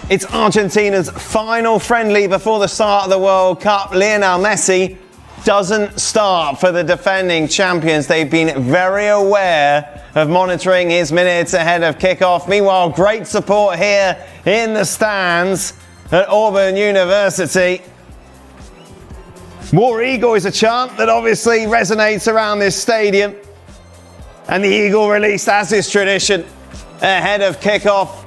It's Argentina's final friendly before the start of the World Cup. Lionel Messi doesn't start for the defending champions. They've been very aware of monitoring his minutes ahead of kickoff. Meanwhile, great support here in the stands at Auburn University. War Eagle is a chant that obviously resonates around this stadium. And the Eagle released, as is tradition, ahead of kickoff,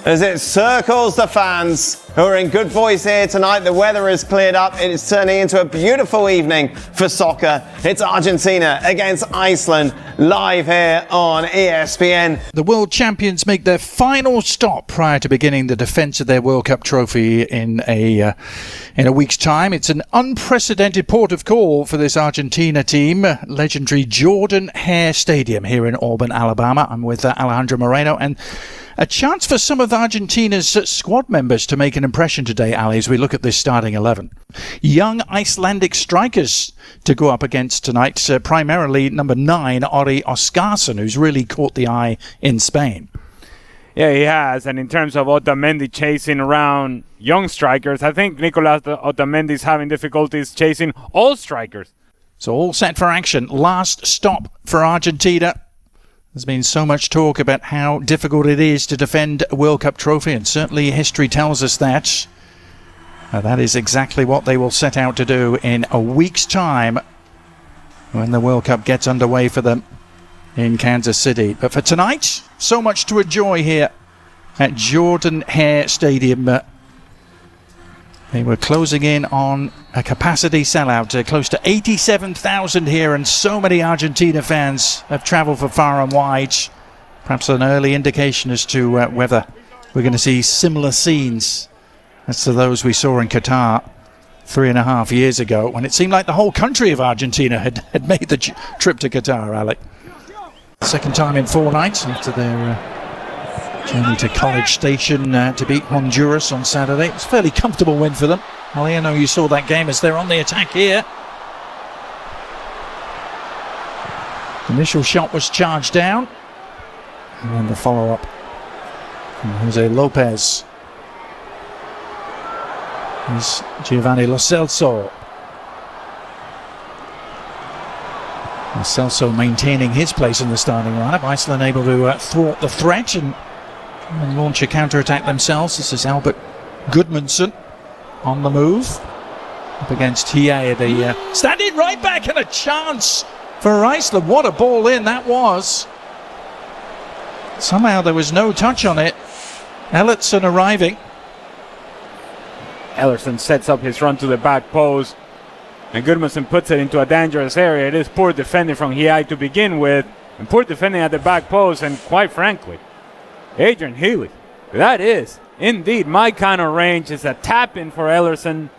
as it circles the fans who are in good voice here tonight. The weather has cleared up. It is turning into a beautiful evening for soccer. It's Argentina against Iceland, live here on ESPN. The world champions make their final stop prior to beginning the defence of their World Cup trophy in a week's time. It's an unprecedented port of call for this Argentina team. Legendary Jordan Hare Stadium here in Auburn, Alabama. I'm with Alejandro Moreno, and a chance for some of Argentina's squad members to make an impression today, Ali, as we look at this starting 11. Young Icelandic strikers to go up against tonight, primarily number 9, Ori Oskarsson, who's really caught the eye in Spain. Yeah, he has. And in terms of Otamendi chasing around young strikers, I think Nicolas Otamendi's having difficulties chasing all strikers. So all set for action. Last stop for Argentina. There's been so much talk about how difficult it is to defend a World Cup trophy, and certainly history tells us that. That is exactly what they will set out to do in a week's time when the World Cup gets underway for them in Kansas City. But for tonight, so much to enjoy here at Jordan Hare Stadium. They were closing in on a capacity sellout, close to 87,000 here, and so many Argentina fans have travelled for far and wide. Perhaps an early indication as to whether we're going to see similar scenes as to those we saw in Qatar 3.5 years ago, when it seemed like the whole country of Argentina had made the trip to Qatar, Alec. Second time in 4 nights after their journey to College Station to beat Honduras on Saturday. It's a fairly comfortable win for them. Ali, I know you saw that game as they're on the attack here. Initial shot was charged down. And then the follow-up from Jose Lopez. Here's Giovanni Lo Celso. Lo Celso maintaining his place in the starting lineup. Iceland able to thwart the threat and launch a counter-attack themselves. This is Albert Gudmundsson on the move up against Hie, the standing right back, and a chance for Iceland. What a ball in that was. Somehow there was no touch on it. Ellerson arriving. Ellerson sets up his run to the back post, and Gudmundsson puts it into a dangerous area. It is poor defending from Hie to begin with, and poor defending at the back post, and quite frankly, Adrian Healy, that is indeed my kind of range. Is a tap-in for Ellerson,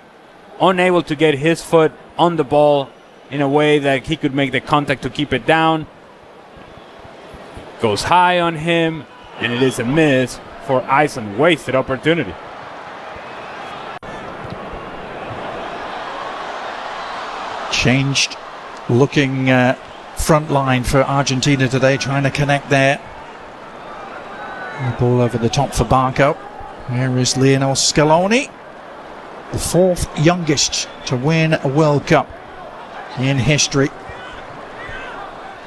unable to get his foot on the ball in a way that he could make the contact to keep it down. Goes high on him, and it is a miss for Iceland. Wasted opportunity. Changed looking front line for Argentina today, trying to connect there. The ball over the top for Barco. Here is Lionel Scaloni, the 4th youngest to win a World Cup in history,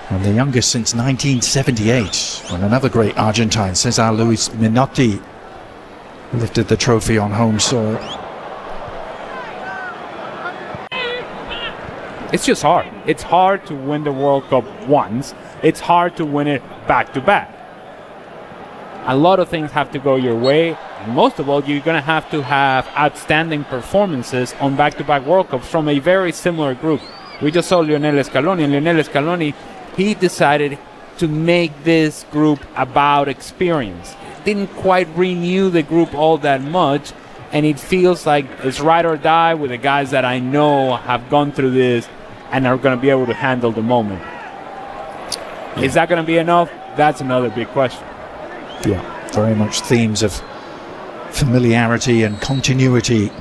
and the youngest since 1978, when another great Argentine, Cesar Luis Menotti, lifted the trophy on home soil. It's just hard. It's hard to win the World Cup once. It's hard to win it back-to-back. A lot of things have to go your way, and most of all, you're going to have outstanding performances on back-to-back World Cups from a very similar group. We just saw Lionel Scaloni, and Lionel Scaloni, he decided to make this group about experience. Didn't quite renew the group all that much, and it feels like it's ride or die with the guys that I know have gone through this and are going to be able to handle the moment. Yeah. Is that going to be enough? That's another big question. Yeah, very much themes of familiarity and continuity.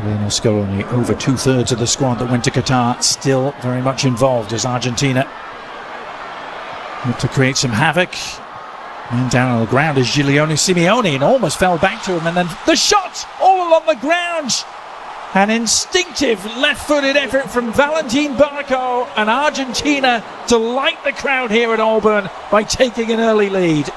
Lionel Scaloni, over 2/3 of the squad that went to Qatar, still very much involved as Argentina look to create some havoc And down on the ground is Simeone and almost fell back to him. And then the shot all along the ground. An instinctive left-footed effort from Valentin Barco, and Argentina delight the crowd here at Auburn by taking an early lead.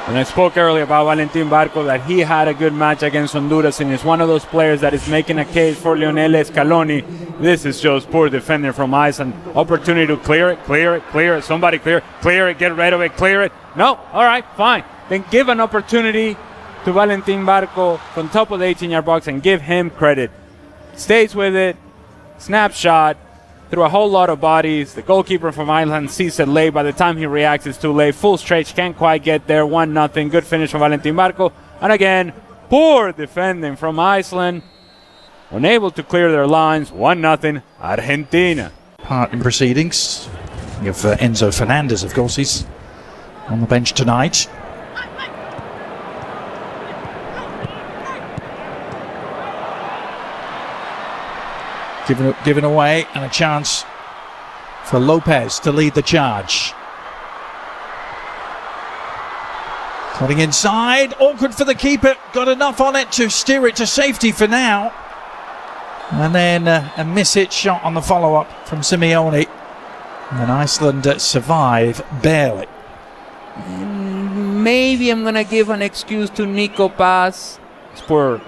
And I spoke earlier about Valentin Barco, that he had a good match against Honduras and is one of those players that is making a case for Lionel Scaloni. This is just poor defending from Iceland. Opportunity to clear it. Somebody clear it, get rid of it, clear it. No, all right, fine. Then give an opportunity to Valentin Barco from top of the 18-yard box and give him credit. Stays with it, snapshot, through a whole lot of bodies. The goalkeeper from Iceland sees it late. By the time he reacts, it's too late. Full stretch, can't quite get there. 1-0. Good finish from Valentin Barco. And again, poor defending from Iceland. Unable to clear their lines. 1-0. Argentina. Part in proceedings. You have Enzo Fernandez, of course. He's on the bench tonight. Given away, and a chance for Lopez to lead the charge. Cutting inside, awkward for the keeper, got enough on it to steer it to safety for now. And then a miss-hit shot on the follow-up from Simeone. And Iceland survive barely. Maybe I'm going to give an excuse to Nico Paz. It's poor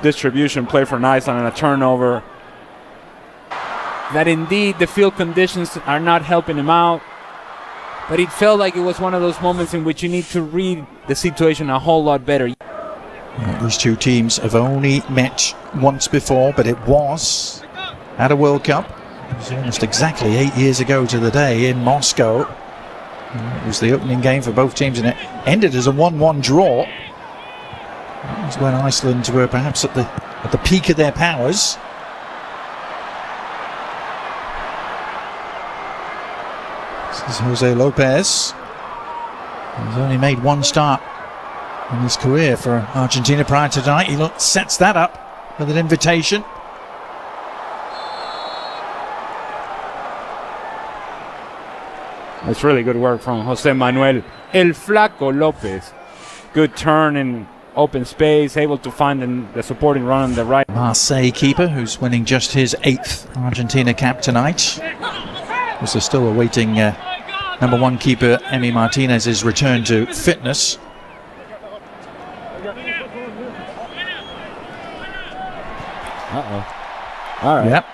distribution play for Iceland and a turnover. That indeed the field conditions are not helping him out. But it felt like it was one of those moments in which you need to read the situation a whole lot better. These two teams have only met once before, but it was at a World Cup. It was almost exactly 8 years ago to the day in Moscow. It was the opening game for both teams, and it ended as a 1-1 draw. That was when Iceland were perhaps at the peak of their powers. This is Jose Lopez. He's only made one start in his career for Argentina prior to tonight. He sets that up with an invitation. It's really good work from Jose Manuel El Flaco Lopez. Good turn in open space, able to find the supporting run on the right. Marseille keeper, who's winning just his 8th Argentina cap tonight. They're still awaiting number 1 keeper Emi Martinez's return to fitness. All right. Yep.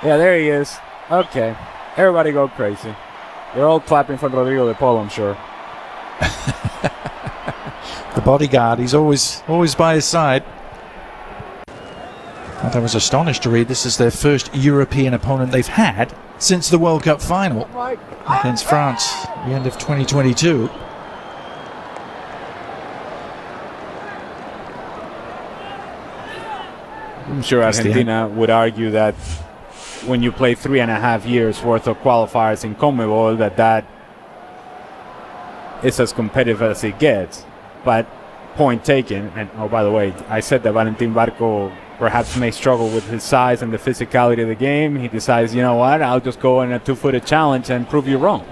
Yeah, there he is. Okay. Everybody go crazy. They're all clapping for Rodrigo de Paul, I'm sure. The bodyguard, he's always by his side. I was astonished to read this is their first European opponent they've had since the World Cup final against France at the end of 2022. I'm sure Argentina would argue that when you play 3.5 years worth of qualifiers in CONMEBOL, that is as competitive as it gets. But point taken, and oh, by the way, I said that Valentin Barco perhaps may struggle with his size and the physicality of the game. He decides, you know what, I'll just go in a 2-footed challenge and prove you wrong.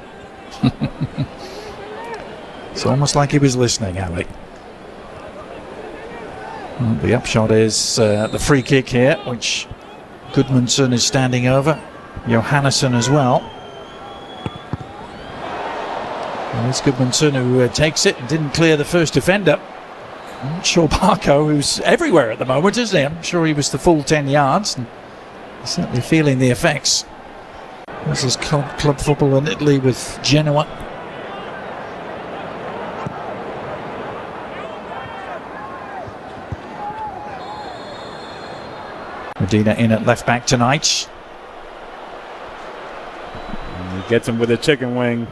It's almost like he was listening, Ali. Well, the upshot is the free kick here, which Gudmundsson is standing over. Johannesson as well. And it's Gudmundsson who takes it and didn't clear the first defender. I'm not sure Barco, who's everywhere at the moment, isn't he? I'm sure he was the full 10 yards. And he's certainly feeling the effects. This is club football in Italy with Genoa. Medina in at left back tonight. And he gets him with a chicken wing.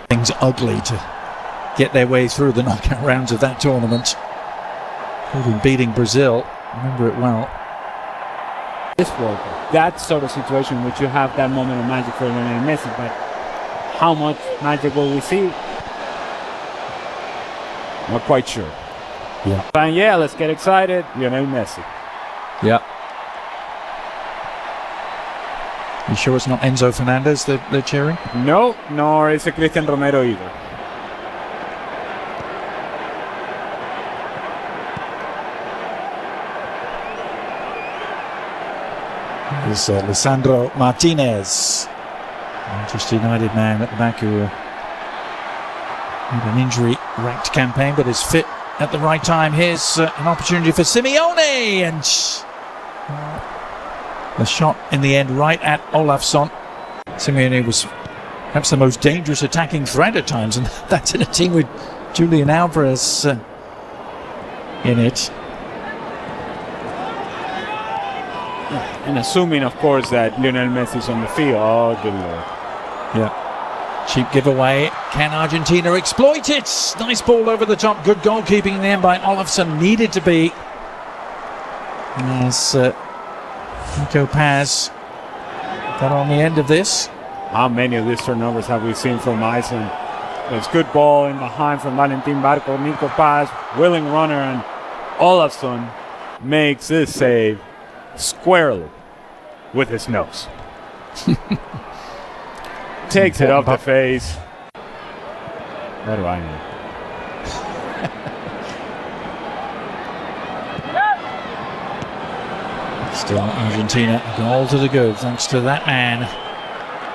Things ugly to get their way through the knockout rounds of that tournament, including beating Brazil. Remember it well. This World Cup, that sort of situation in which you have that moment of magic for Lionel Messi, but how much magic will we see? Not quite sure. Yeah. And yeah, let's get excited. Lionel Messi. Yeah. You sure it's not Enzo Fernandez that they're cheering? No, nor is it Cristian Romero either. There's Lisandro Martinez, Manchester United man at the back who had an injury-racked campaign but is fit at the right time. Here's an opportunity for Simeone, and the shot in the end right at Olafsson. Simeone was perhaps the most dangerous attacking threat at times, and that's in a team with Julian Alvarez in it. And assuming, of course, that Lionel Messi's on the field. Oh, good Lord. Yeah. Cheap giveaway. Can Argentina exploit it? Nice ball over the top. Good goalkeeping in the end by Olafsson. Needed to be. As Nico Paz got on the end of this. How many of these turnovers have we seen from Iceland? There's good ball in behind from Valentin Barco, Nico Paz, willing runner, and Olafsson makes this save squarely with his nose. Takes it off the face. What do I know? Still Argentina, a goal to the good thanks to that man.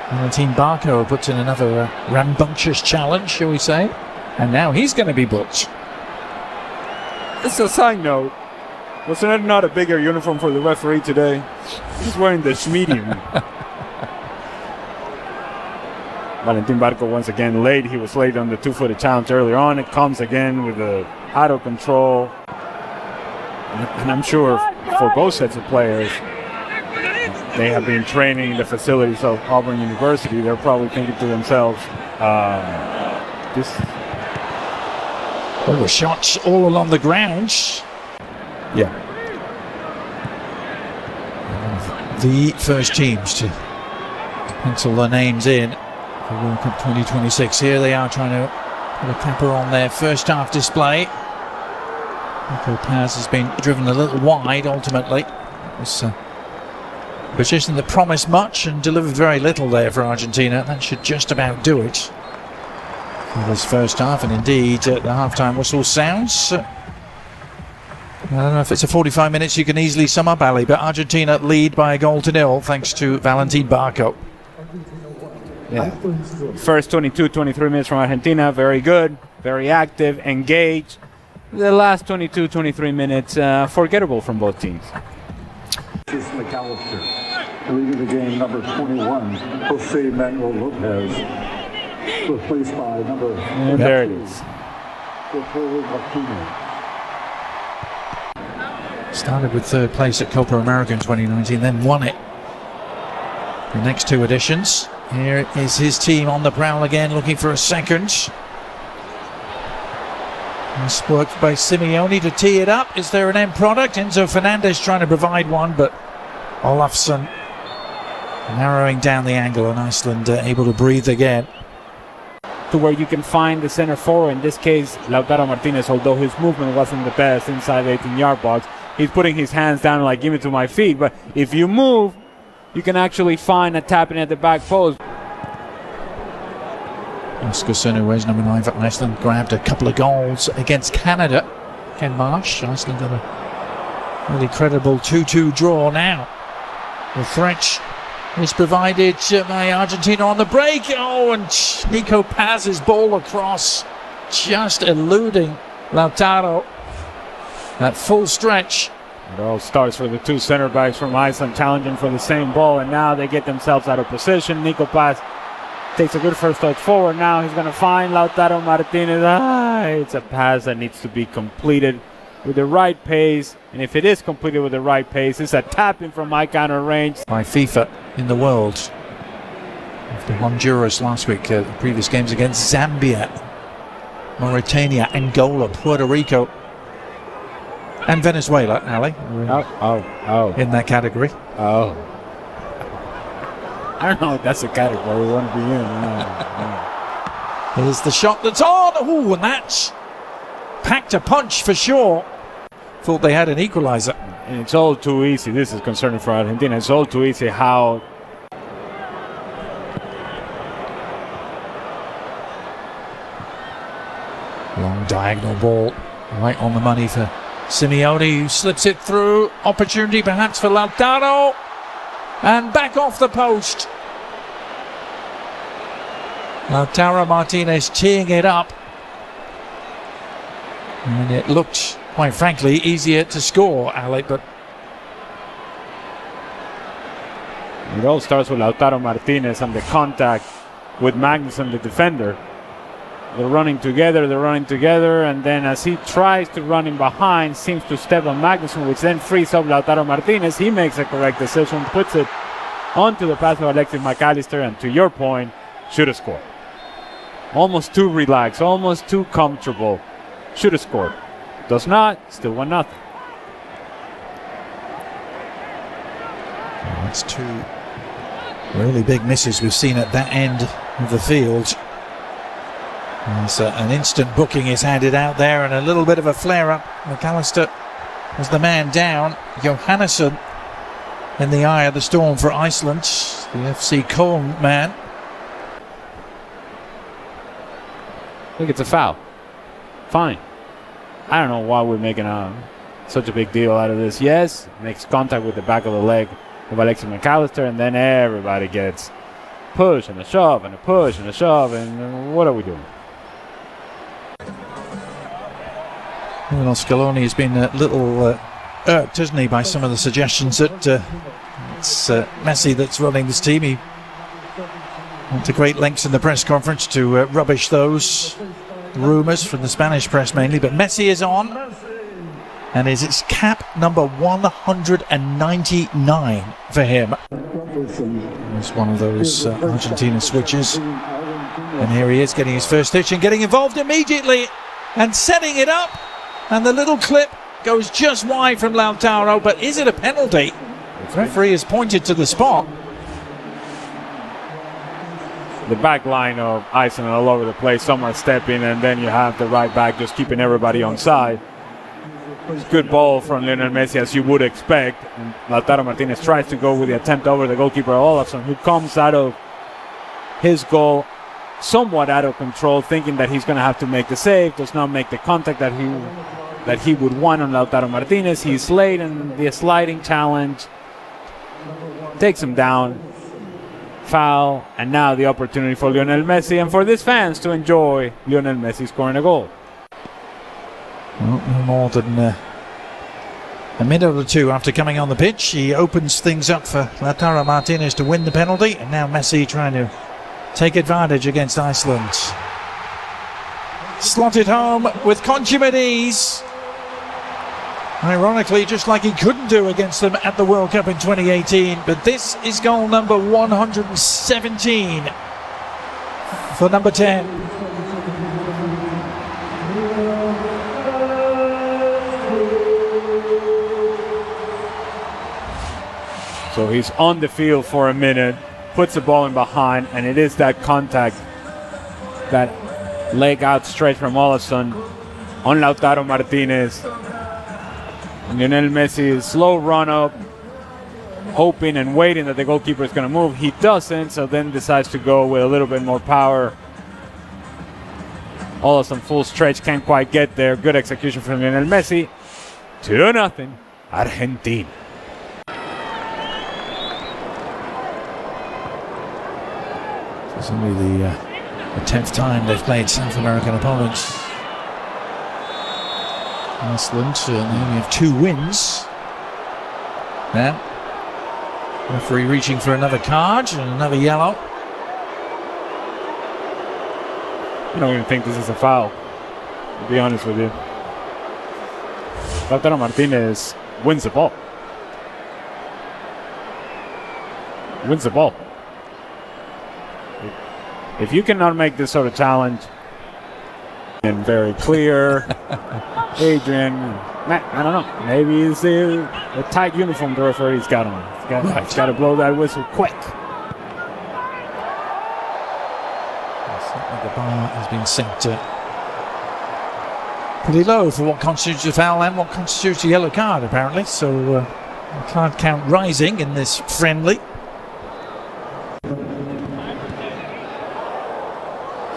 Valentin Barco puts in another rambunctious challenge, shall we say. And now he's going to be booked. It's a side note. Wasn't it not a bigger uniform for the referee today? He's wearing this medium. Valentin Barco once again late. He was late on the two-footed challenge earlier on. It comes again with the out of control. And I'm sure for both sets of players, they have been training in the facilities of Auburn University. They're probably thinking to themselves, There were shots all along the ground. Yeah. The first teams to pencil their names in for World Cup 2026. Here they are trying to put a capper on their first half display. Nico Paz has been driven a little wide ultimately. It was a position that promised much and delivered very little there for Argentina. That should just about do it for this first half, and indeed the half-time whistle sounds. I don't know if it's a 45 minutes you can easily sum up, Ali, but Argentina lead by a goal to nil thanks to Valentin Barco. Yeah. First 22-23 minutes from Argentina, very good, very active, engaged. The last 22-23 minutes, forgettable from both teams. This is McAllister, leading the game, number 21, Jose Manuel Lopez, replaced by number... And there it is. Martinez. Started with third place at Copa America in 2019, then won it the next two editions. Here is his team on the prowl again, looking for a second. Nice work by Simeone to tee it up. Is there an end product? Enzo Fernandez trying to provide one, but Olafsson narrowing down the angle, and Iceland able to breathe again. To where you can find the center forward, in this case Lautaro Martinez, although his movement wasn't the best inside the 18-yard box, he's putting his hands down like, give it to my feet. But if you move, you can actually find a tapping at the back post. Oscar Sunu, number 9 for Iceland, grabbed a couple of goals against Canada. Ken Marsh, Iceland got a really credible 2-2 draw now. The threat is provided by Argentina on the break. Oh, and Nico Paz's ball across, just eluding Lautaro. That full stretch. It all starts for the two center backs from Iceland challenging for the same ball, and now they get themselves out of position. Nico Paz takes a good first touch forward. Now he's going to find Lautaro Martinez. It's a pass that needs to be completed with the right pace, and if it is completed with the right pace, it's a tap-in from high counter range. By FIFA in the world. After Honduras last week, the previous games against Zambia, Mauritania, Angola, Puerto Rico, and Venezuela, Ali. In that category. Oh. I don't know if that's the category we want to be in. Here's the shot that's on. Ooh, and that packed a punch for sure. Thought they had an equalizer. And it's all too easy. This is concerning for Argentina. It's all too easy how long diagonal ball right on the money for Simeone, who slips it through. Opportunity perhaps for Lautaro. And back off the post. Lautaro Martinez teeing it up. And it looked, quite frankly, easier to score, Alec, but it all starts with Lautaro Martinez and the contact with Magnusson, the defender. They're running together, and then as he tries to run in behind, seems to step on Magnusson, which then frees up Lautaro Martinez. He makes the correct decision, puts it onto the path of Alexis McAllister, and to your point, should have scored. Almost too relaxed, almost too comfortable. Should have scored. Does not, still 1-0. That's two really big misses we've seen at that end of the field. As an instant booking is handed out there and a little bit of a flare-up. McAllister was the man down. Johannesson in the eye of the storm for Iceland, the FC Köln man. I think it's a foul. Fine. I don't know why we're making such a big deal out of this. Yes, makes contact with the back of the leg of Alexis McAllister, and then everybody gets push and a shove and a push and a shove, and what are we doing? Well, Scaloni has been a little irked, hasn't he, by some of the suggestions that it's Messi that's running this team. He went to great lengths in the press conference to rubbish those rumours from the Spanish press mainly, but Messi is on, and it's cap number 199 for him. It's one of those Argentina switches, and here he is getting his first hitch and getting involved immediately and setting it up, and the little clip goes just wide from Lautaro, but is it a penalty? The referee has pointed to the spot. The back line of Iceland all over the place, some are stepping, and then you have the right back just keeping everybody on side. Good ball from Lionel Messi, as you would expect, and Lautaro Martinez tries to go with the attempt over the goalkeeper Olafsson, who comes out of his goal somewhat out of control, thinking that he's going to have to make the save, does not make the contact that he would want on Lautaro Martinez. He's late in the sliding challenge, takes him down. Foul, and now the opportunity for Lionel Messi and for these fans to enjoy Lionel Messi scoring a goal. Well, no more than a minute or two after coming on the pitch, he opens things up for Lautaro Martinez to win the penalty, and now Messi trying to take advantage against Iceland. Slotted home with consummate ease. Ironically, just like he couldn't do against them at the World Cup in 2018. But this is goal number 117 for number 10. So he's on the field for a minute, puts the ball in behind, and it is that contact, that leg outstretched from Olafsson on Lautaro Martinez. Lionel Messi, slow run up, hoping and waiting that the goalkeeper is going to move. He doesn't, so then decides to go with a little bit more power. Olafsson full stretch, can't quite get there. Good execution from Lionel Messi. 2-0, Argentina. It's only the 10th time they've played South American opponents. Iceland, they only have 2 wins. Now, referee reaching for another card and another yellow. I don't even think this is a foul, to be honest with you. Lautaro Martinez wins the ball. Wins the ball. If you cannot make this sort of challenge, and very clear, Adrian, I don't know, maybe it's the tight uniform the referee's got on. He's got to blow that whistle quick. Certainly the bar has been set pretty low for what constitutes a foul and what constitutes a yellow card, apparently. So card count rising in this friendly.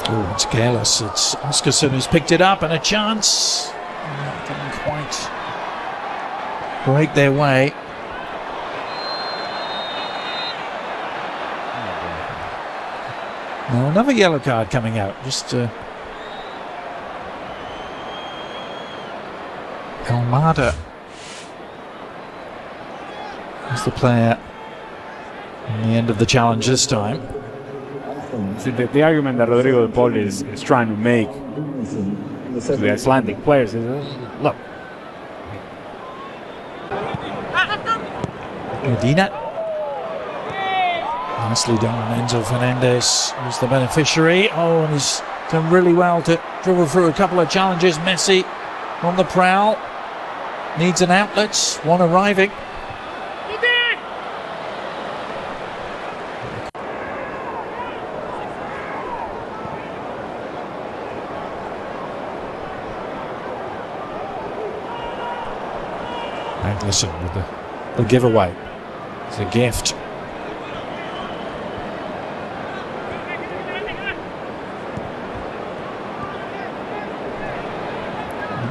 Oh, it's careless. It's Oscarson who's picked it up, and a chance. Didn't quite break their way. Now another yellow card coming out. Just Almada is the player in the end of the challenge this time. See, the argument that Rodrigo de Paul is trying to make to the Icelandic players is, look, Medina. Nicely done. Enzo Fernandez was the beneficiary. Oh, and he's done really well to dribble through a couple of challenges. Messi on the prowl. Needs an outlet. One arriving. Listen with the giveaway. It's a gift.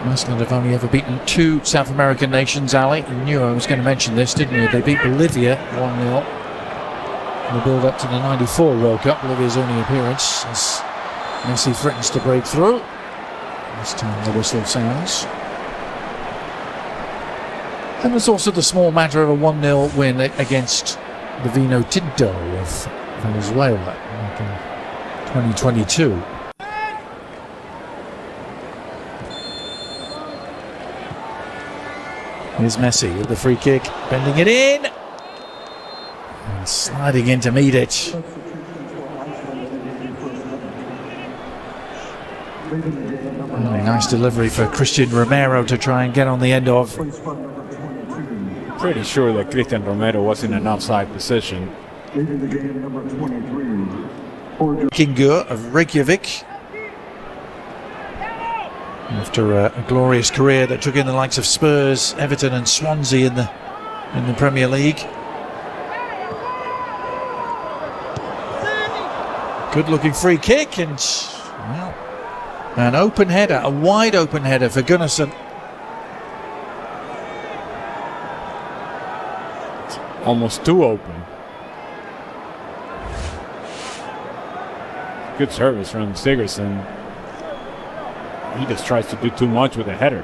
Iceland have only ever beaten 2 South American nations, Ali. You knew I was going to mention this, didn't you? They beat Bolivia 1-0 in the build-up to the '94 World Cup. Bolivia's only appearance as Messi threatens to break through. This time the whistle sounds. And there's also the small matter of a 1-0 win against the Vino Tinto of Venezuela back in 2022. Here's Messi with the free kick, bending it in and sliding in to meet it. Really nice delivery for Christian Romero to try and get on the end of. pretty sure that Christian Romero was in an offside position. Kingur of Reykjavik. After a glorious career that took in the likes of Spurs, Everton and Swansea in the Premier League. Good looking free kick and, well, an open header, a wide open header for Gunnarsson. Almost too open. Good service from Sigurdsson. He just tries to do too much with a header.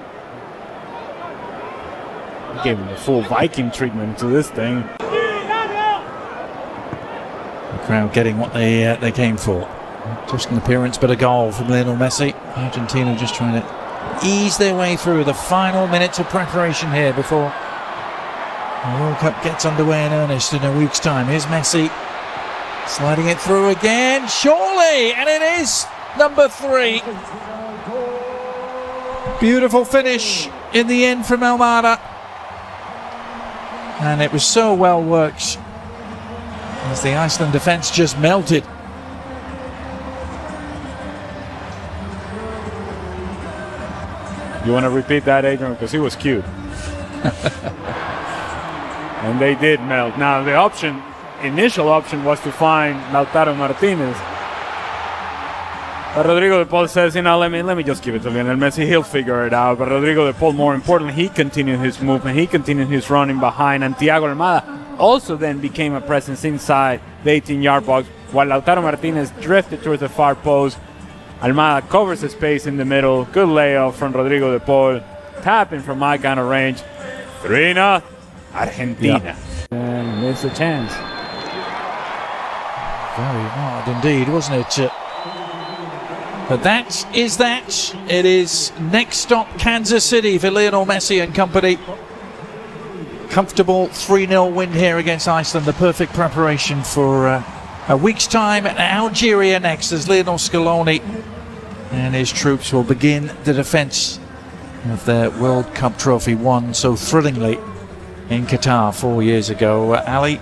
He gave him the full Viking treatment to this thing. The crowd getting what they came for. Just an appearance, but a goal from Lionel Messi. Argentina just trying to ease their way through the final minutes of preparation here before the World Cup gets underway in earnest in a week's time. Here's Messi sliding it through again, surely, and it is number 3. Beautiful finish in the end from Almada, and it was so well worked as the Iceland defence just melted. You want to repeat that, Adrian? Because he was cute. And they did melt. Now the initial option was to find Lautaro Martinez. But Rodrigo de Paul says, you know, let me just give it to Lionel Messi. He'll figure it out. But Rodrigo de Paul, more importantly, he continued his movement. He continued his running behind. And Thiago Almada also then became a presence inside the 18-yard box, while Lautaro Martinez drifted towards the far post. Almada covers the space in the middle. Good layoff from Rodrigo de Paul. Tapping from my kind of range. 3-0. Argentina. Yep. And missed a chance. Very hard indeed, wasn't it? But that is that. It is next stop Kansas City for Lionel Messi and company. Comfortable 3-0 win here against Iceland. The perfect preparation for a week's time at Algeria next, as Lionel Scaloni and his troops will begin the defence of their World Cup trophy won so thrillingly in Qatar 4 years ago. Ali,